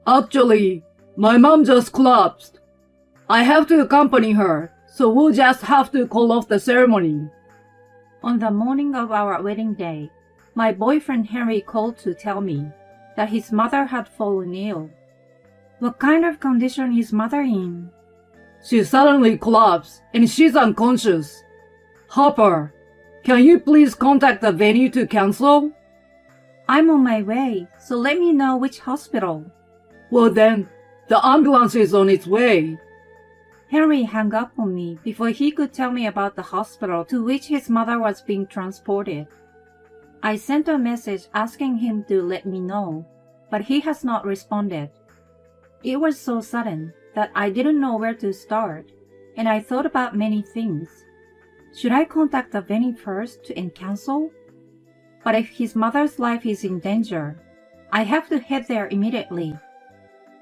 Actually, my mom just collapsed. I have to accompany her, so we'll just have to call off the ceremony. On the morning of our wedding day, my boyfriend Henry called to tell me that his mother had fallen ill. What kind of condition is mother in? She suddenly collapsed and she's unconscious. Harper, can you please contact the venue to cancel? I'm on my way, so let me know which hospital. Well then, the ambulance is on its way. Henry hung up on me before he could tell me about the hospital to which his mother was being transported. I sent a message asking him to let me know, but he has not responded. It was so sudden that I didn't know where to start, and I thought about many things. Should I contact the venue first and cancel? But if his mother's life is in danger, I have to head there immediately.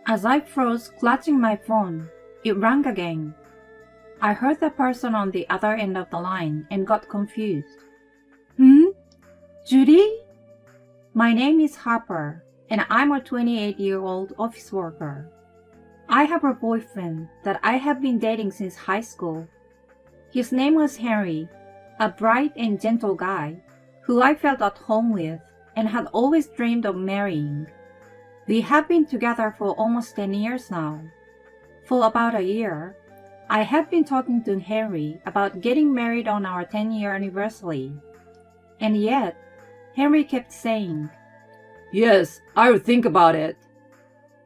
As I froze, clutching my phone, it rang again. I heard the person on the other end of the line and got confused. Judy? My name is Harper, and I'm a 28-year-old office worker. I have a boyfriend that I have been dating since high school. His name was Henry, a bright and gentle guy who I felt at home with and had always dreamed of marrying. We have been together for almost 10 years now. For about a year, I have been talking to Henry about getting married on our 10-year anniversary. And yet, Henry kept saying, Yes, I'll think about it.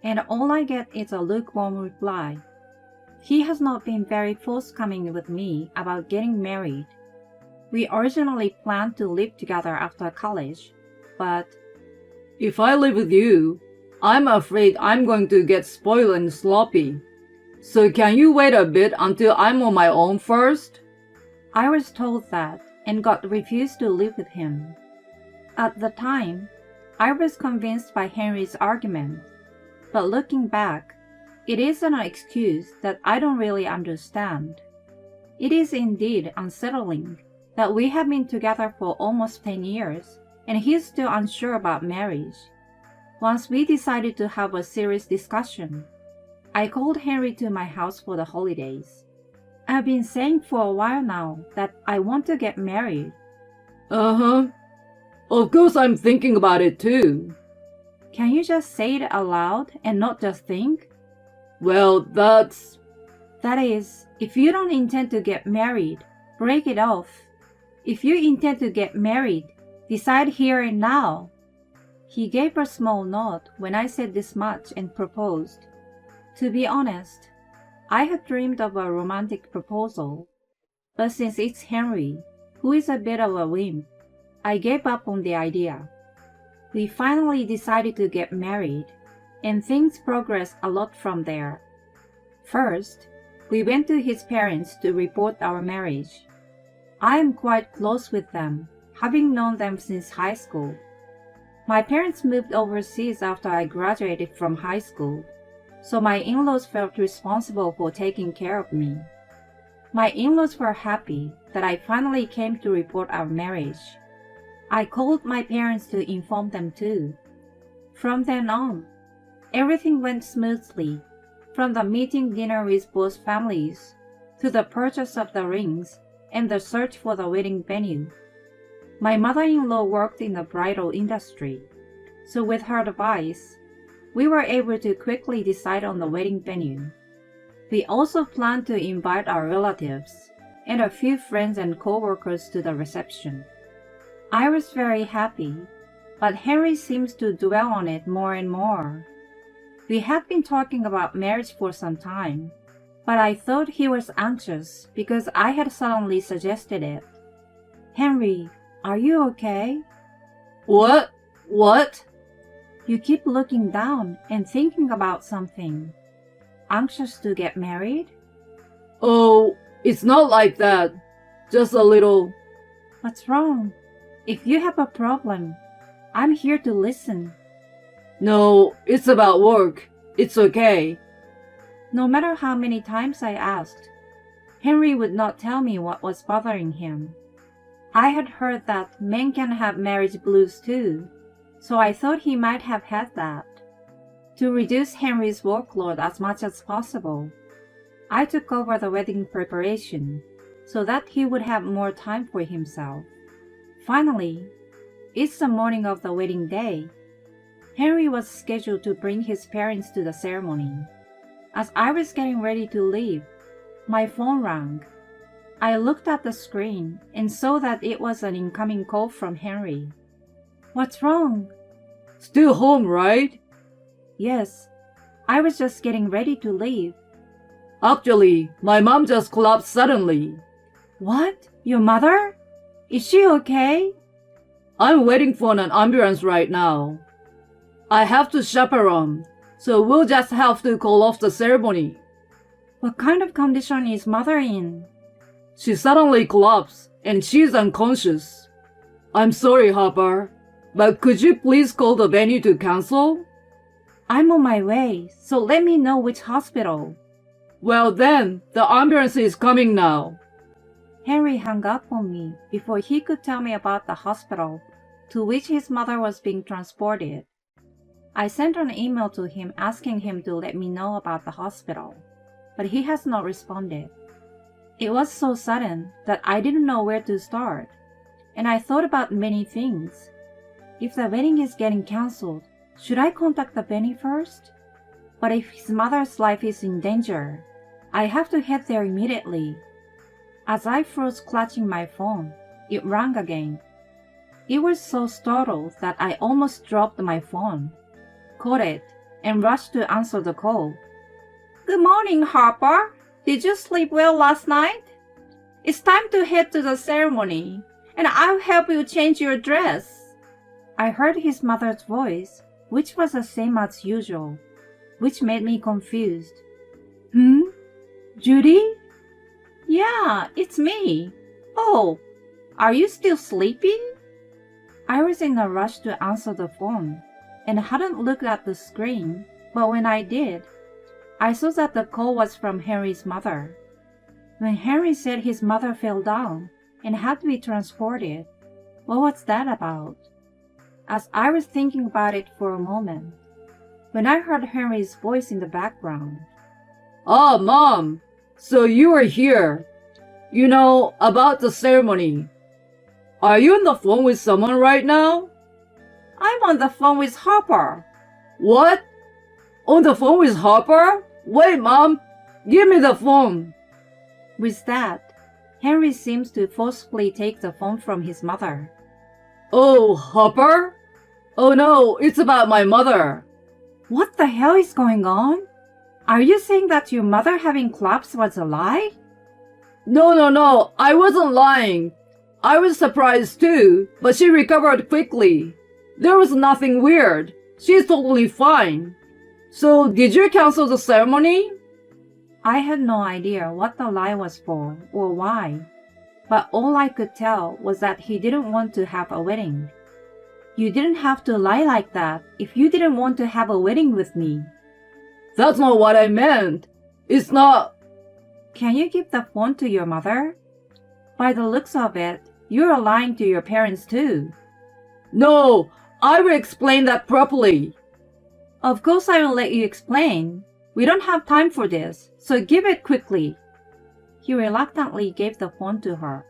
And all I get is a lukewarm reply. He has not been very forthcoming with me about getting married. We originally planned to live together after college, but if I live with you, I'm afraid I'm going to get spoiled and sloppy. So can you wait a bit until I'm on my own first? I was told that and got refused to live with him. At the time, I was convinced by Henry's argument, but looking back, it is an excuse that I don't really understand. It is indeed unsettling that we have been together for almost 10 years and he's still unsure about marriage. Once we decided to have a serious discussion, I called Henry to my house for the holidays. I've been saying for a while now that I want to get married. Uh-huh. Of course I'm thinking about it too. Can you just say it aloud and not just think? Well, That is, if you don't intend to get married, break it off. If you intend to get married, decide here and now. He gave a small nod when I said this much and proposed. To be honest, I had dreamed of a romantic proposal, but since it's Henry, who is a bit of a wimp, I gave up on the idea. We finally decided to get married, and things progressed a lot from there. First, we went to his parents to report our marriage. I am quite close with them, having known them since high school. My parents moved overseas after I graduated from high school, so my in-laws felt responsible for taking care of me. My in-laws were happy that I finally came to report our marriage. I called my parents to inform them too. From then on, everything went smoothly, from the meeting dinner with both families, to the purchase of the rings and the search for the wedding venue. My mother-in-law worked in the bridal industry, so with her advice, we were able to quickly decide on the wedding venue. We also planned to invite our relatives and a few friends and co-workers to the reception. I was very happy, but Henry seems to dwell on it more and more. We had been talking about marriage for some time, but I thought he was anxious because I had suddenly suggested it. Henry, are you okay? What? You keep looking down and thinking about something. Anxious to get married? Oh, it's not like that. Just a little. What's wrong? If you have a problem, I'm here to listen. No, it's about work. It's okay. No matter how many times I asked, Henry would not tell me what was bothering him. I had heard that men can have marriage blues too, so I thought he might have had that. To reduce Henry's workload as much as possible, I took over the wedding preparation so that he would have more time for himself. Finally, it's the morning of the wedding day. Henry was scheduled to bring his parents to the ceremony. As I was getting ready to leave, my phone rang. I looked at the screen and saw that it was an incoming call from Henry. What's wrong? Still home, right? Yes, I was just getting ready to leave. Actually, my mom just collapsed suddenly. What? Your mother? Is she okay? I'm waiting for an ambulance right now. I have to chaperone, so we'll just have to call off the ceremony. What kind of condition is mother in? She suddenly collapsed, and she's unconscious. I'm sorry, Harper, but could you please call the venue to cancel? I'm on my way, so let me know which hospital. Well then, the ambulance is coming now. Henry hung up on me before he could tell me about the hospital to which his mother was being transported. I sent an email to him asking him to let me know about the hospital, but he has not responded. It was so sudden that I didn't know where to start, and I thought about many things. If the wedding is getting cancelled, should I contact the venue first? But if his mother's life is in danger, I have to head there immediately. As I froze clutching my phone, it rang again. It was so startled that I almost dropped my phone, caught it, and rushed to answer the call. Good morning, Harper. Did you sleep well last night? It's time to head to the ceremony, and I'll help you change your dress. I heard his mother's voice, which was the same as usual, which made me confused. Judy? Yeah, it's me. Oh, are you still sleeping? I was in a rush to answer the phone and hadn't looked at the screen, but when I did, I saw that the call was from Henry's mother. When Henry said his mother fell down and had to be transported, what was that about? As I was thinking about it for a moment, when I heard Henry's voice in the background. Oh, Mom, so you are here. You know, about the ceremony. Are you on the phone with someone right now? I'm on the phone with Harper. What? On the phone with Harper? Wait, Mom, give me the phone. With that, Henry seems to forcefully take the phone from his mother. Oh, Harper? Oh no, it's about my mother. What the hell is going on? Are you saying that your mother having collapsed was a lie? No, I wasn't lying. I was surprised too, but she recovered quickly. There was nothing weird. She's totally fine. So, did you cancel the ceremony? I had no idea what the lie was for or why, but all I could tell was that he didn't want to have a wedding. You didn't have to lie like that if you didn't want to have a wedding with me. That's not what I meant. It's not... Can you give the phone to your mother? By the looks of it, you're lying to your parents too. No, I will explain that properly. Of course I will let you explain. We don't have time for this, so give it quickly. He reluctantly gave the phone to her,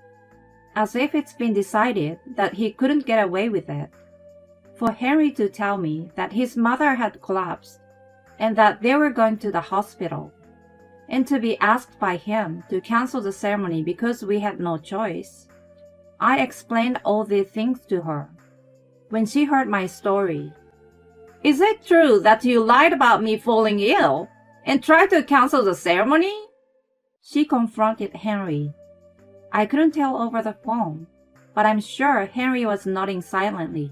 as if it's been decided that he couldn't get away with it. For Henry to tell me that his mother had collapsed and that they were going to the hospital, and to be asked by him to cancel the ceremony because we had no choice. I explained all these things to her. When she heard my story, is it true that you lied about me falling ill and tried to cancel the ceremony? She confronted Henry. I couldn't tell over the phone, but I'm sure Henry was nodding silently.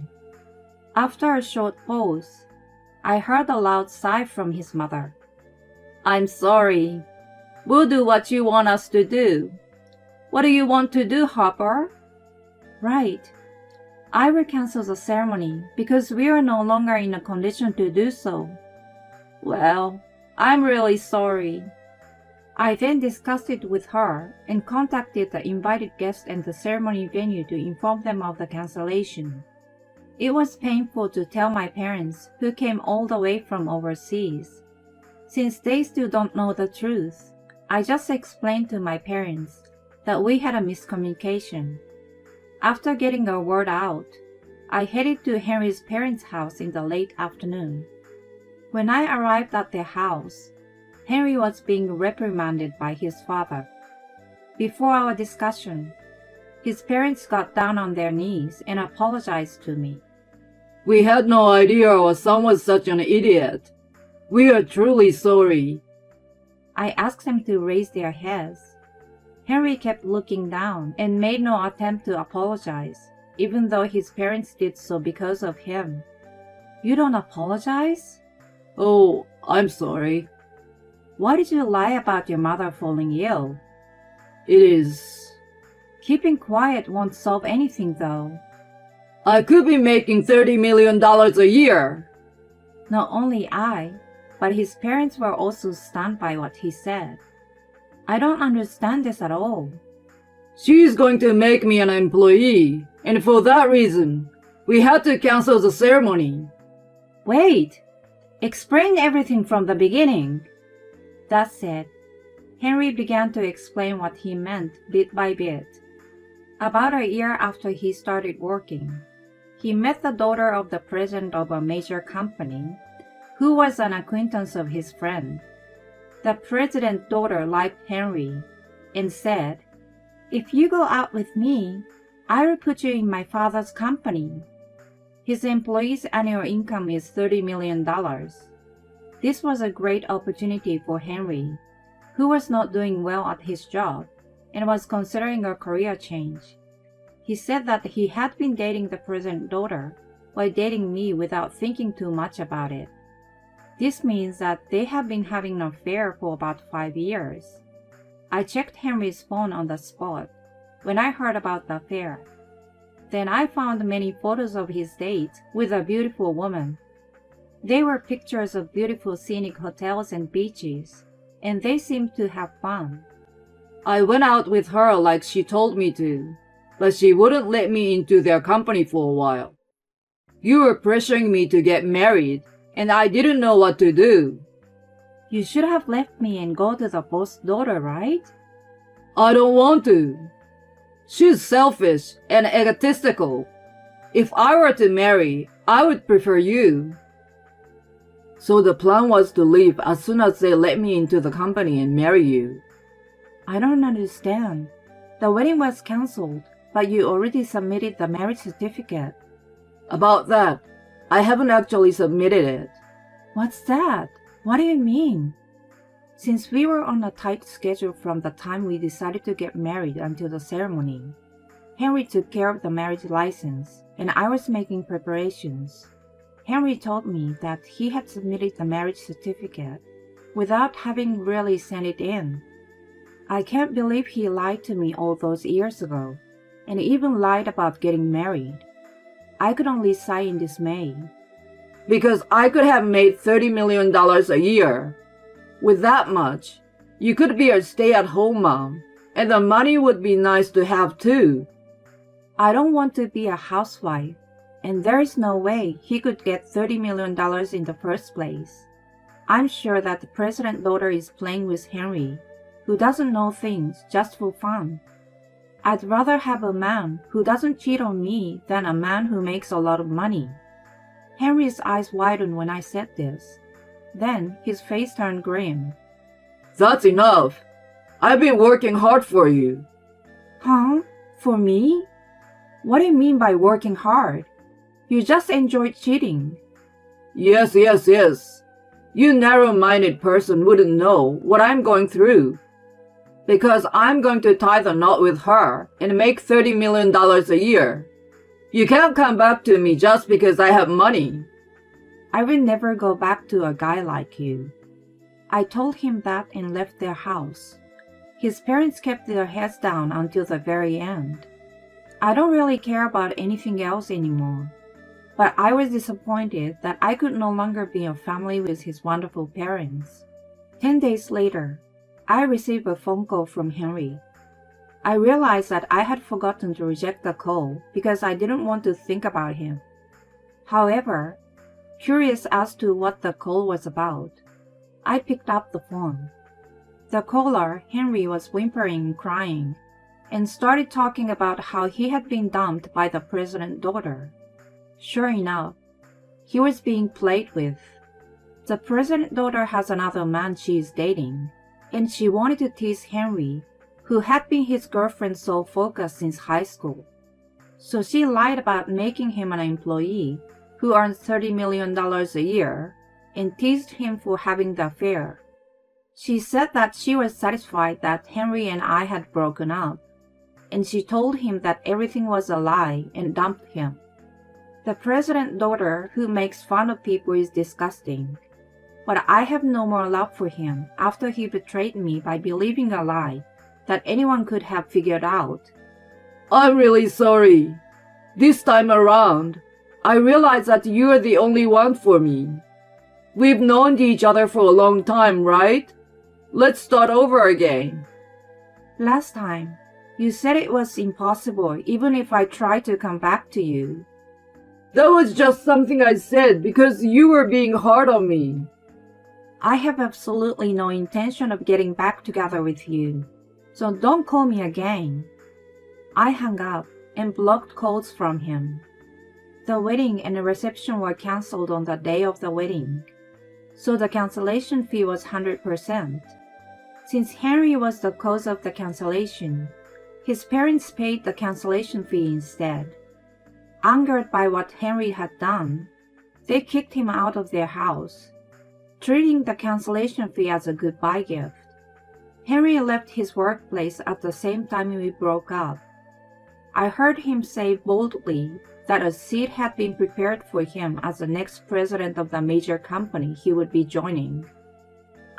After a short pause, I heard a loud sigh from his mother. I'm sorry. We'll do what you want us to do. What do you want to do, Harper? Right. I will cancel the ceremony because we are no longer in a condition to do so. Well, I'm really sorry. I then discussed it with her and contacted the invited guests and the ceremony venue to inform them of the cancellation. It was painful to tell my parents, who came all the way from overseas. Since they still don't know the truth, I just explained to my parents that we had a miscommunication. After getting a word out, I headed to Henry's parents' house in the late afternoon. When I arrived at their house, Henry was being reprimanded by his father. Before our discussion, his parents got down on their knees and apologized to me. We had no idea our son was such an idiot. We are truly sorry. I asked them to raise their heads. Henry kept looking down and made no attempt to apologize, even though his parents did so because of him. You don't apologize? Oh, I'm sorry. Why did you lie about your mother falling ill? It is... Keeping quiet won't solve anything, though. I could be making $30 million a year. Not only I, but his parents were also stunned by what he said. I don't understand this at all. She's going to make me an employee, and for that reason, we had to cancel the ceremony. Wait! Explain everything from the beginning. That said, Henry began to explain what he meant bit by bit. About a year after he started working, he met the daughter of the president of a major company, who was an acquaintance of his friend. The president's daughter liked Henry and said, "If you go out with me, I will put you in my father's company." His employee's annual income is $30 million. This was a great opportunity for Henry, who was not doing well at his job and was considering a career change. He said that he had been dating the president's daughter while dating me without thinking too much about it. This means that they have been having an affair for about 5 years. I checked Henry's phone on the spot when I heard about the affair. Then I found many photos of his dates with a beautiful woman. They were pictures of beautiful scenic hotels and beaches, and they seemed to have fun. I went out with her like she told me to, but she wouldn't let me into their company for a while. You were pressuring me to get married, and I didn't know what to do. You should have left me and go to the boss's daughter, right? I don't want to. She's selfish and egotistical. If I were to marry, I would prefer you. So the plan was to leave as soon as they let me into the company and marry you. I don't understand. The wedding was cancelled, but you already submitted the marriage certificate. About that, I haven't actually submitted it. What's that? What do you mean? Since we were on a tight schedule from the time we decided to get married until the ceremony, Henry took care of the marriage license, and I was making preparations. Henry told me that he had submitted the marriage certificate without having really sent it in. I can't believe he lied to me all those years ago, and even lied about getting married. I could only sigh in dismay. Because I could have made $30 million a year. With that much, you could be a stay-at-home mom, and the money would be nice to have too. I don't want to be a housewife, and there is no way he could get $30 million in the first place. I'm sure that the president's daughter is playing with Henry, who doesn't know things just for fun. I'd rather have a man who doesn't cheat on me than a man who makes a lot of money. Henry's eyes widened when I said this. Then his face turned grim. That's enough. I've been working hard for you. Huh? For me? What do you mean by working hard? You just enjoyed cheating. Yes. You narrow-minded person wouldn't know what I'm going through. Because I'm going to tie the knot with her and make $30 million a year. You can't come back to me just because I have money. I will never go back to a guy like you. I told him that and left their house. His parents kept their heads down until the very end. I don't really care about anything else anymore. But I was disappointed that I could no longer be a family with his wonderful parents. 10 days later, I received a phone call from Henry. I realized that I had forgotten to reject the call because I didn't want to think about him. However, curious as to what the call was about, I picked up the phone. The caller, Henry, was whimpering and crying, and started talking about how he had been dumped by the president's daughter. Sure enough, he was being played with. The president's daughter has another man she is dating, and she wanted to tease Henry, who had been his girlfriend's sole focus since high school. So she lied about making him an employee who earns $30 million a year and teased him for having the affair. She said that she was satisfied that Henry and I had broken up, and she told him that everything was a lie and dumped him. The president's daughter who makes fun of people is disgusting, but I have no more love for him after he betrayed me by believing a lie that anyone could have figured out. I'm really sorry. This time around, I realize that you're the only one for me. We've known each other for a long time, right? Let's start over again. Last time, you said it was impossible even if I tried to come back to you. That was just something I said because you were being hard on me. I have absolutely no intention of getting back together with you, so don't call me again. I hung up and blocked calls from him. The wedding and the reception were canceled on the day of the wedding, so the cancellation fee was 100%. Since Henry was the cause of the cancellation, his parents paid the cancellation fee instead. Angered by what Henry had done, they kicked him out of their house, treating the cancellation fee as a goodbye gift. Henry left his workplace at the same time we broke up. I heard him say boldly that a seat had been prepared for him as the next president of the major company he would be joining.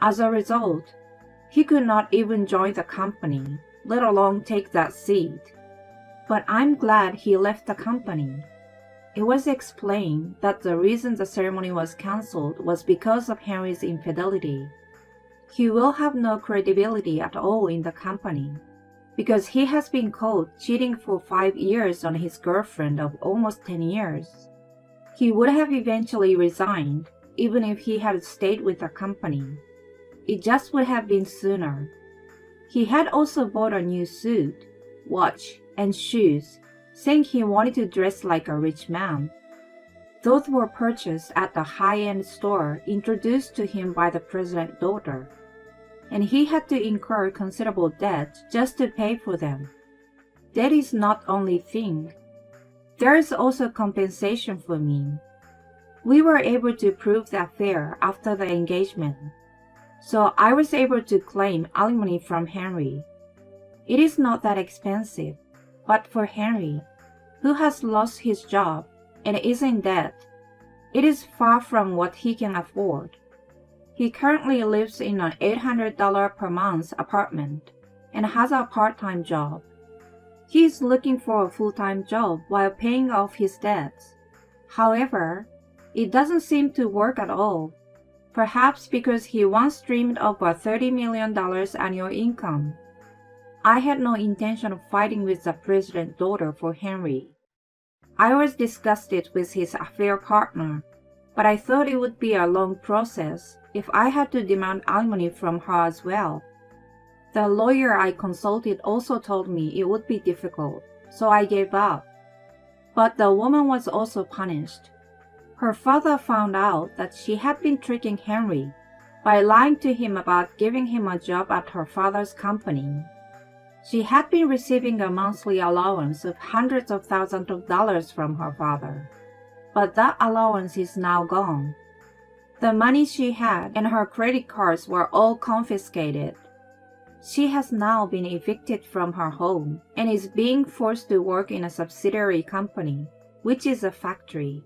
As a result, he could not even join the company, let alone take that seat. But I'm glad he left the company. It was explained that the reason the ceremony was cancelled was because of Henry's infidelity. He will have no credibility at all in the company, because he has been caught cheating for 5 years on his girlfriend of almost 10 years. He would have eventually resigned, even if he had stayed with the company. It just would have been sooner. He had also bought a new suit, watch, and shoes, saying he wanted to dress like a rich man. Those were purchased at the high-end store introduced to him by the president's daughter, and he had to incur considerable debt just to pay for them. That is not the only thing. There is also compensation for me. We were able to prove the affair after the engagement, so I was able to claim alimony from Henry. It is not that expensive, but for Henry, who has lost his job and is in debt, it is far from what he can afford. He currently lives in an $800 per month apartment and has a part-time job. He is looking for a full-time job while paying off his debts. However, it doesn't seem to work at all, perhaps because he once dreamed of a $30 million annual income. I had no intention of fighting with the president's daughter for Henry. I was disgusted with his affair partner, but I thought it would be a long process if I had to demand alimony from her as well. The lawyer I consulted also told me it would be difficult, so I gave up. But the woman was also punished. Her father found out that she had been tricking Henry by lying to him about giving him a job at her father's company. She had been receiving a monthly allowance of hundreds of thousands of dollars from her father, but that allowance is now gone. The money she had and her credit cards were all confiscated. She has now been evicted from her home and is being forced to work in a subsidiary company, which is a factory.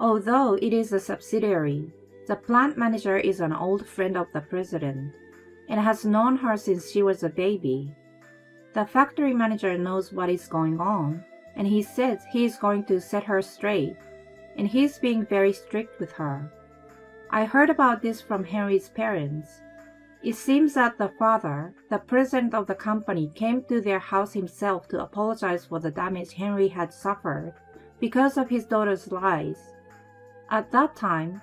Although it is a subsidiary, the plant manager is an old friend of the president and has known her since she was a baby. The factory manager knows what is going on, and he says he is going to set her straight, and he is being very strict with her. I heard about this from Henry's parents. It seems that the father, the president of the company, came to their house himself to apologize for the damage Henry had suffered because of his daughter's lies. At that time,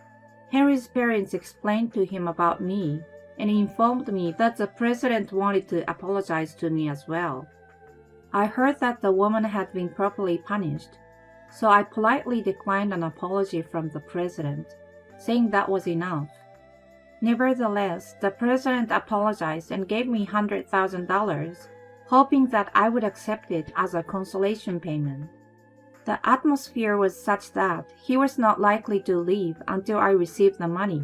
Henry's parents explained to him about me and informed me that the president wanted to apologize to me as well. I heard that the woman had been properly punished, so I politely declined an apology from the president, saying that was enough. Nevertheless, the president apologized and gave me $100,000, hoping that I would accept it as a consolation payment. The atmosphere was such that he was not likely to leave until I received the money,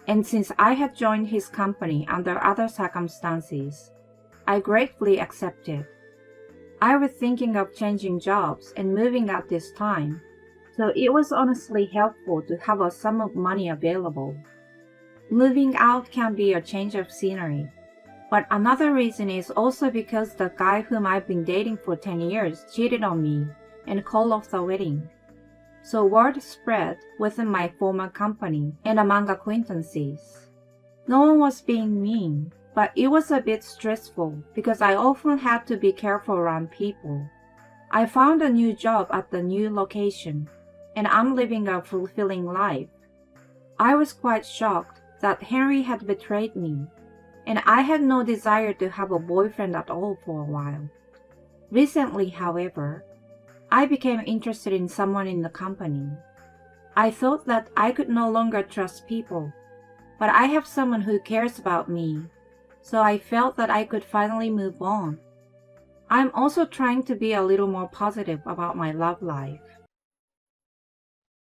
and since I had joined his company under other circumstances, I gratefully accepted. I was thinking of changing jobs and moving at this time, so it was honestly helpful to have a sum of money available. Moving out can be a change of scenery, but another reason is also because the guy whom I've been dating for 10 years cheated on me and called off the wedding. So word spread within my former company and among acquaintances. No one was being mean, but it was a bit stressful because I often had to be careful around people. I found a new job at the new location, and I'm living a fulfilling life. I was quite shocked that Henry had betrayed me, and I had no desire to have a boyfriend at all for a while. Recently, however, I became interested in someone in the company. I thought that I could no longer trust people, but I have someone who cares about me, so I felt that I could finally move on. I'm also trying to be a little more positive about my love life.